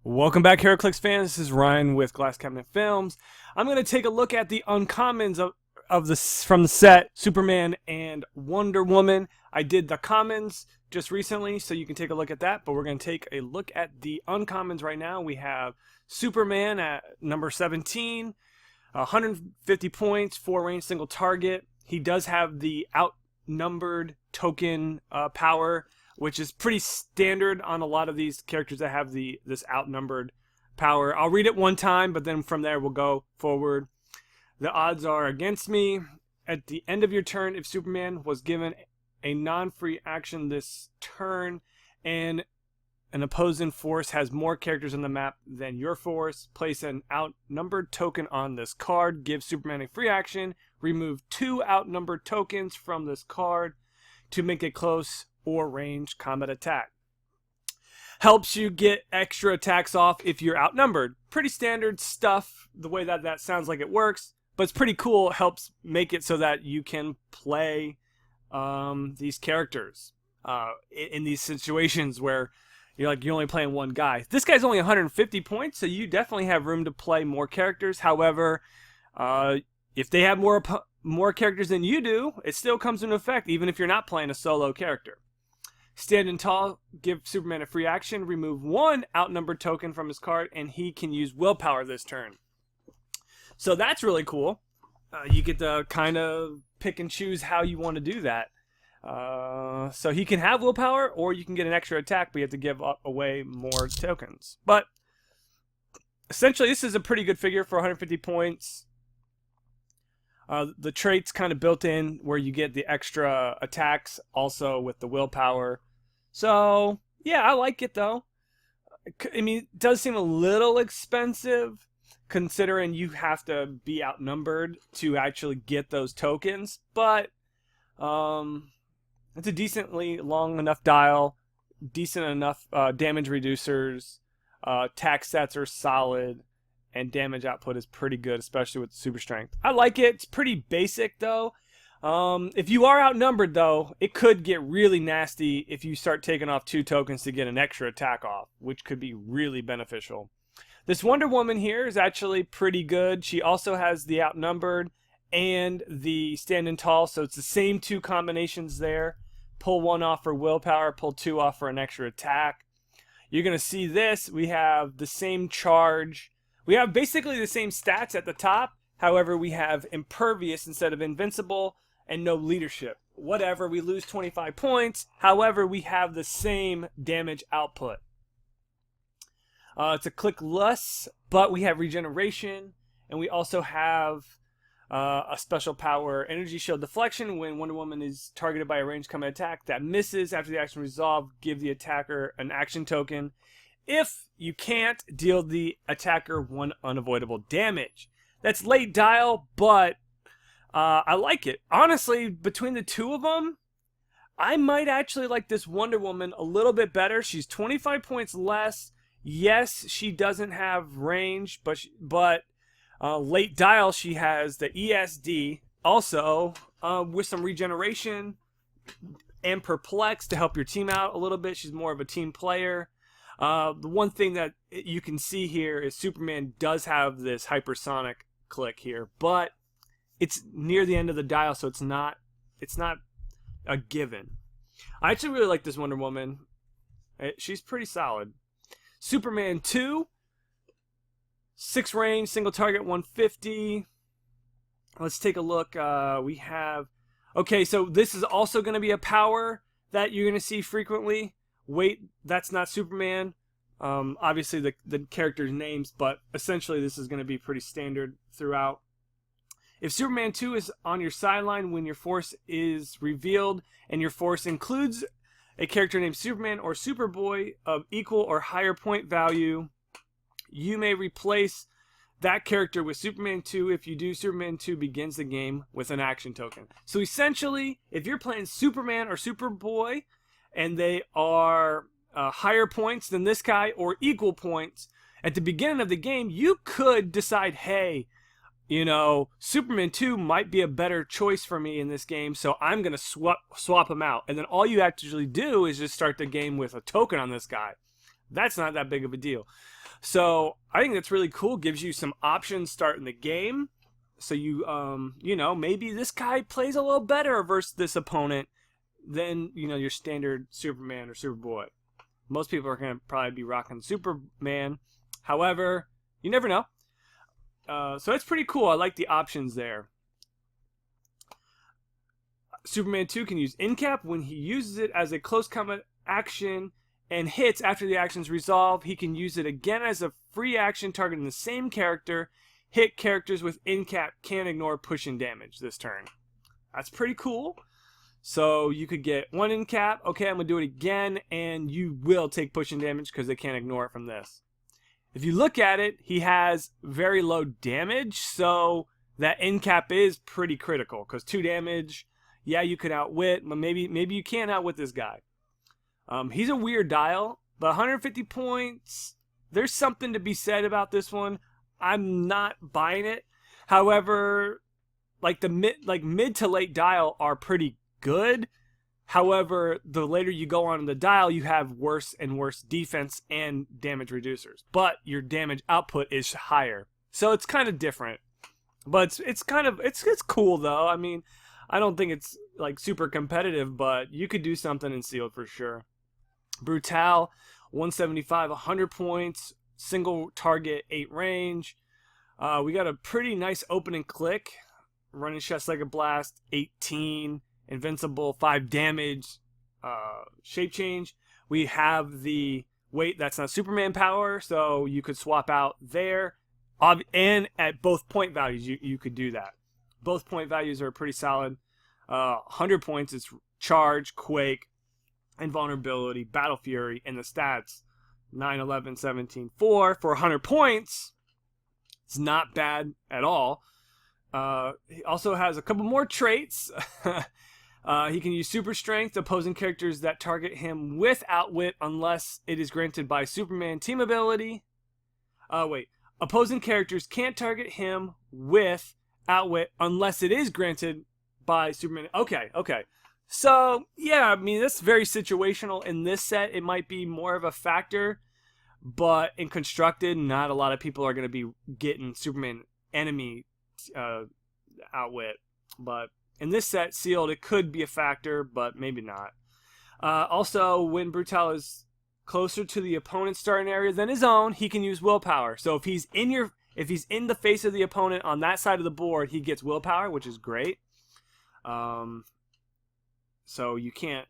Welcome back, Heroclix fans. This is Ryan with Glass Cabinet Films. I'm going to take a look at the uncommons from the set, Superman and Wonder Woman. I did the commons just recently, so you can take a look at that, but we're going to take a look at the uncommons right now. We have Superman at number 17, 150 points, 4 range, single target. He does have the outnumbered token power, which is pretty standard on a lot of these characters that have this outnumbered power. I'll read it one time, but then from there we'll go forward. The odds are against me. At the end of your turn, if Superman was given a non-free action this turn and an opposing force has more characters on the map than your force, place an outnumbered token on this card. Give Superman a free action. Remove 2 outnumbered tokens from this card to make a close or range combat attack. Helps you get extra attacks off if you're outnumbered. Pretty standard stuff, the way that sounds like it works, but it's pretty cool. It helps make it so that you can play these characters in these situations where you're only playing one guy. This guy's only 150 points, so you definitely have room to play more characters. However, if they have more characters than you do, it still comes into effect, even if you're not playing a solo character. Standing tall, give Superman a free action, remove 1 outnumbered token from his card, and he can use willpower this turn. So that's really cool. You get to kind of pick and choose how you want to do that. So he can have willpower, or you can get an extra attack, but you have to give away more tokens. But essentially, this is a pretty good figure for 150 points. The trait's kind of built in where you get the extra attacks also with the willpower. So, yeah, I like it though. I mean, it does seem a little expensive considering you have to be outnumbered to actually get those tokens. But it's a decently long enough dial, decent enough damage reducers, attack stats are solid, and damage output is pretty good, especially with super strength. I like it. It's pretty basic, though. If you are outnumbered, though, it could get really nasty if you start taking off 2 tokens to get an extra attack off, which could be really beneficial. This Wonder Woman here is actually pretty good. She also has the outnumbered and the standing tall, so it's the same 2 combinations there. Pull 1 off for willpower, pull 2 off for an extra attack. You're going to see this. We have the same charge. We have basically the same stats at the top. However, we have impervious instead of invincible and no leadership. Whatever, we lose 25 points. However, we have the same damage output. It's a click less, but we have regeneration. And we also have a special power, energy shield deflection. When Wonder Woman is targeted by a ranged combat attack that misses after the action resolved, give the attacker an action token. If you can't, deal the attacker 1 unavoidable damage. That's late dial, but I like it. Honestly, between the 2 of them, I might actually like this Wonder Woman a little bit better. She's 25 points less. Yes, she doesn't have range, but late dial, she has the ESD. Also, with some regeneration and perplex to help your team out a little bit. She's more of a team player. The one thing that you can see here is Superman does have this hypersonic click here, but it's near the end of the dial, so it's not a given. I actually really like this Wonder Woman. She's pretty solid. Superman 2, 6 range, single target, 150. Let's take a look. We have... Okay, so this is also going to be a power that you're going to see frequently. Wait, that's not Superman. Obviously the character's names, but essentially this is going to be pretty standard throughout. If Superman 2 is on your sideline when your force is revealed and your force includes a character named Superman or Superboy of equal or higher point value, you may replace that character with Superman 2. If you do, Superman 2 begins the game with an action token. So essentially, if you're playing Superman or Superboy and they are higher points than this guy or equal points, at the beginning of the game, you could decide, hey, Superman 2 might be a better choice for me in this game, so I'm going to swap him out. And then all you actually do is just start the game with a token on this guy. That's not that big of a deal. So I think that's really cool. Gives you some options starting the game. So you know, maybe this guy plays a little better versus this opponent than, you know, your standard Superman or Superboy. Most people are going to probably be rocking Superman. However, you never know. So it's pretty cool. I like the options there. Superman 2 can use in-cap when he uses it as a close combat action and hits after the action's resolved. He can use it again as a free action targeting the same character. Hit characters with in-cap can't ignore pushing damage this turn. That's pretty cool. So you could get one in-cap. Okay, I'm going to do it again, and you will take pushing damage because they can't ignore it from this. If you look at it, he has very low damage, so that in-cap is pretty critical because 2 damage, yeah, you could outwit, but maybe you can't outwit this guy. He's a weird dial, but 150 points, there's something to be said about this one. I'm not buying it. However, like the mid to late dial are pretty good. However, the later you go on in the dial, you have worse and worse defense and damage reducers. But your damage output is higher. So it's kind of different. But it's cool though. I mean, I don't think it's like super competitive, but you could do something in sealed for sure. Brutal, 175, 100 points, single target, 8 range. We got a pretty nice opening click. Running shots like a blast, 18. Invincible, 5 damage. Shape change. We have the wait, that's not Superman power, so you could swap out there. And at both point values, you could do that. Both point values are pretty solid. 100 points is charge, quake, invulnerability, battle fury, and the stats 9, 11, 17, 4 for 100 points. It's not bad at all. He also has a couple more traits. He can use super strength, opposing characters that target him with outwit unless it is granted by Superman team ability. Opposing characters can't target him with outwit unless it is granted by Superman. Okay. So, yeah, I mean, that's very situational. In this set, it might be more of a factor, but in Constructed, not a lot of people are going to be getting Superman enemy outwit. But in this set, sealed, it could be a factor, but maybe not. Also, when Brutal is closer to the opponent's starting area than his own, he can use willpower. So if he's in the face of the opponent on that side of the board, he gets willpower, which is great. So you can't,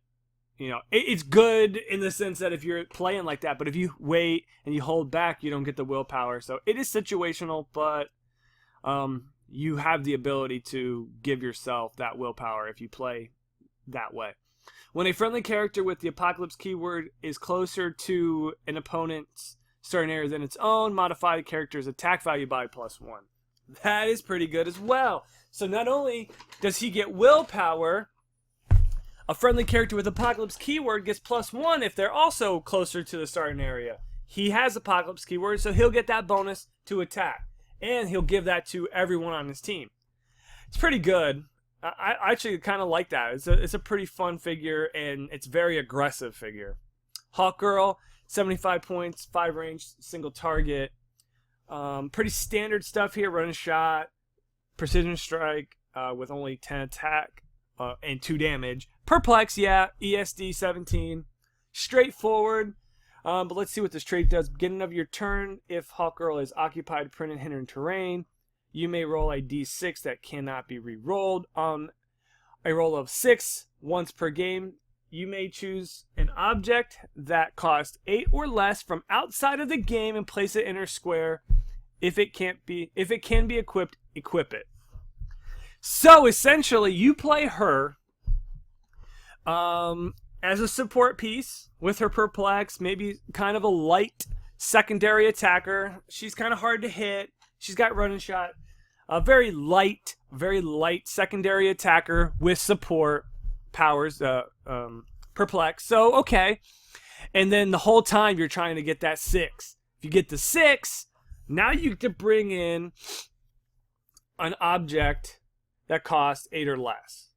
you know, it's good in the sense that if you're playing like that, but if you wait and you hold back, you don't get the willpower. So it is situational, but you have the ability to give yourself that willpower if you play that way. When a friendly character with the Apocalypse keyword is closer to an opponent's starting area than its own, modify the character's attack value by +1. That is pretty good as well. So not only does he get willpower, a friendly character with Apocalypse keyword gets +1 if they're also closer to the starting area. He has Apocalypse keyword, so he'll get that bonus to attack. And he'll give that to everyone on his team. It's pretty good. I actually kind of like that. It's a pretty fun figure, and it's very aggressive figure. Hawkgirl, 75 points, 5 range, single target. Pretty standard stuff here. Running shot, precision strike with only 10 attack and 2 damage. Perplex, yeah. ESD 17. Straightforward. But let's see what this trait does. Beginning of your turn, if Hawkgirl is occupied, printed, hindering terrain, you may roll a d6 that cannot be re-rolled. On a roll of 6 once per game, you may choose an object that costs 8 or less from outside of the game and place it in her square. If it can be equipped, equip it. So essentially, you play her as a support piece with her perplex, maybe kind of a light secondary attacker. She's kind of hard to hit. She's got running shot. A very light secondary attacker with support powers, perplex. So, okay. And then the whole time you're trying to get that 6. If you get the 6, now you get to bring in an object that costs 8 or less.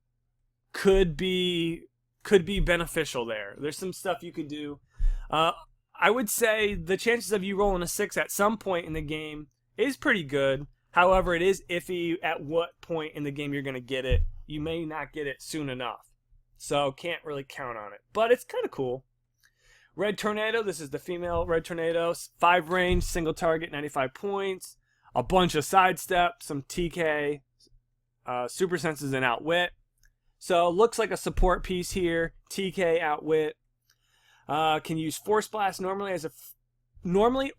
Could be beneficial there. There's some stuff you could do. I would say the chances of you rolling a 6 at some point in the game is pretty good. However, it is iffy at what point in the game you're going to get it. You may not get it soon enough. So can't really count on it. But it's kind of cool. Red Tornado, this is the female Red Tornado. 5 range, single target, 95 points. A bunch of sidestep, some TK, super senses, and outwit. So looks like a support piece here. TK, outwit. Can use Force Blast normally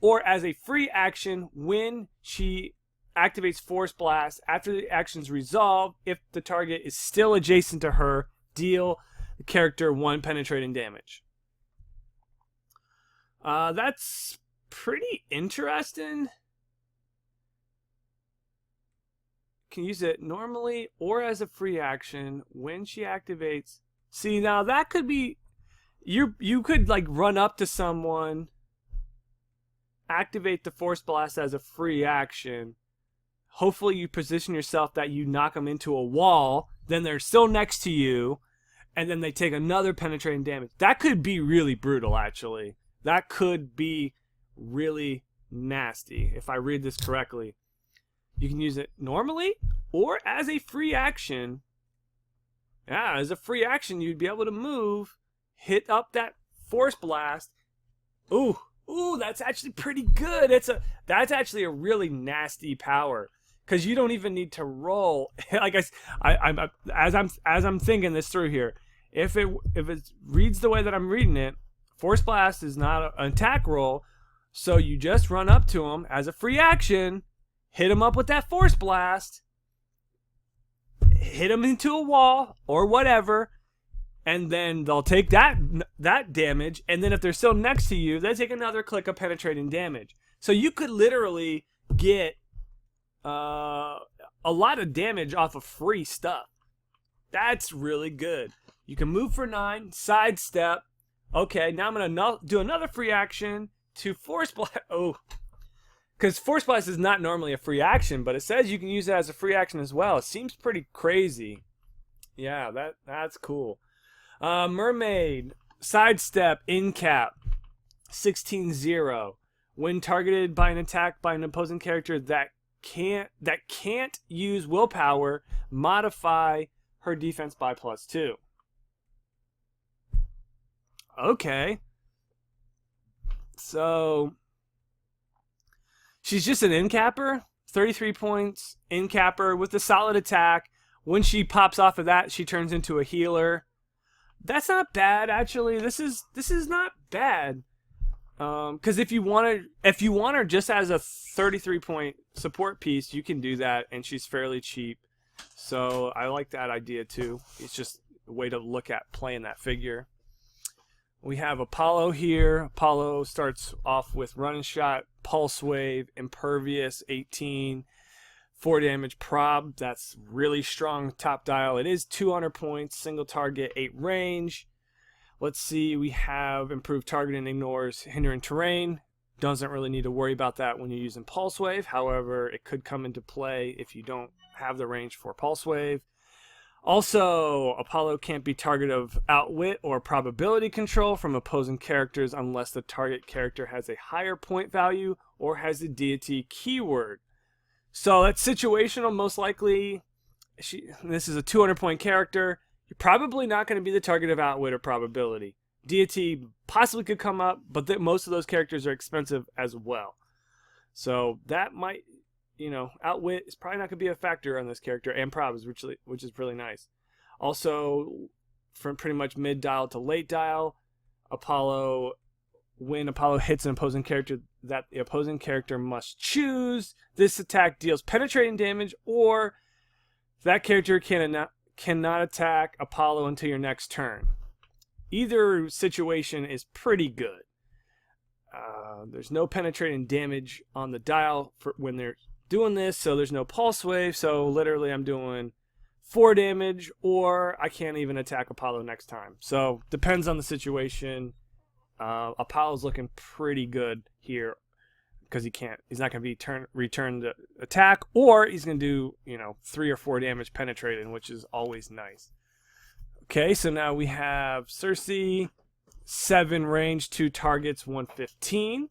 or as a free action when she activates Force Blast after the action's resolved. If the target is still adjacent to her, deal the character 1 penetrating damage. That's pretty interesting. Can use it normally or as a free action when she activates. See, now that could be, you could like run up to someone, activate the Force Blast as a free action. Hopefully you position yourself that you knock them into a wall, then they're still next to you, and then they take another penetrating damage. That could be really brutal, actually. That could be really nasty, if I read this correctly. You can use it normally or as a free action. Yeah, as a free action, you'd be able to move, hit up that Force Blast. Ooh, that's actually pretty good. That's actually a really nasty power. Because you don't even need to roll. Like as I'm thinking this through here, if it reads the way that I'm reading it, Force Blast is not an attack roll, so you just run up to him as a free action, hit him up with that Force Blast, hit him into a wall or whatever, and then they'll take that damage, and then if they're still next to you, they take another click of penetrating damage. So you could literally get a lot of damage off of free stuff. That's really good. You can move for 9, sidestep. Okay, now I'm gonna do another free action to Force Blast. Oh, because Force Blast is not normally a free action, but it says you can use it as a free action as well. It seems pretty crazy. Yeah, that's cool. Mermaid, sidestep, in cap, 16-0. When targeted by an attack by an opposing character that can't use willpower, modify her defense by +2. Okay. So she's just an in-capper, 33 points, in-capper with a solid attack. When she pops off of that, she turns into a healer. That's not bad, actually. This is not bad. Because if you want her just as a 33-point support piece, you can do that, and she's fairly cheap. So I like that idea too. It's just a way to look at playing that figure. We have Apollo here. Apollo starts off with Running Shot, Pulse Wave, Impervious, 18, 4 damage prob. That's really strong top dial. It is 200 points, single target, 8 range. Let's see, we have improved targeting, ignores hindering terrain. Doesn't really need to worry about that when you're using Pulse Wave. However, it could come into play if you don't have the range for Pulse Wave. Also, Apollo can't be target of outwit or probability control from opposing characters unless the target character has a higher point value or has a deity keyword. So that's situational, most likely. This is a 200-point character. You're probably not going to be the target of outwit or probability. Deity possibly could come up, but most of those characters are expensive as well. So that might, outwit is probably not going to be a factor on this character, and prob is which is really nice. Also, from pretty much mid dial to late dial, when Apollo hits an opposing character that the opposing character must choose, this attack deals penetrating damage, or that character cannot attack Apollo until your next turn. Either situation is pretty good. There's no penetrating damage on the dial for when they're doing this, so there's no pulse wave, so literally I'm doing 4 damage, or I can't even attack Apollo next time. So depends on the situation. Apollo's looking pretty good here because he's not going to be return the attack, or he's going to do 3 or 4 damage penetrating, which is always nice. Okay, so now we have Cersei, 7 range, 2 targets, 115.